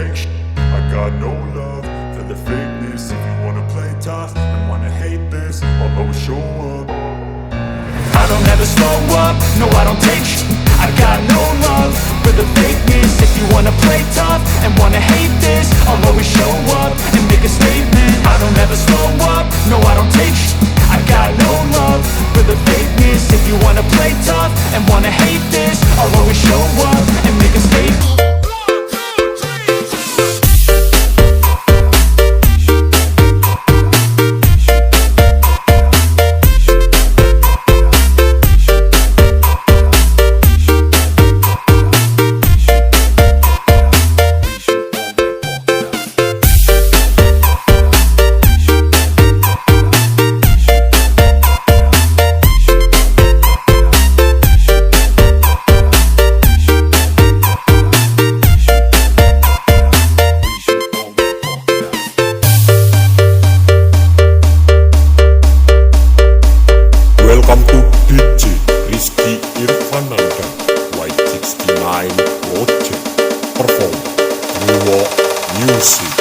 take shit. I got no love for the fakeness. If you wanna play tough and wanna hate this, I'll always show up. I don't ever slow up, no I don't take shit. I got no love for the fakeness. If you wanna play tough and wanna hate this, I'll always show up and make a statement. I don't ever slow up, no I don't take shit. I got no love for the fakeness. If you wanna play tough and wanna hate this, I'll always show up and make a statement. Welcome to DJ Rizky Irfananda White 69 Project Perform New Music.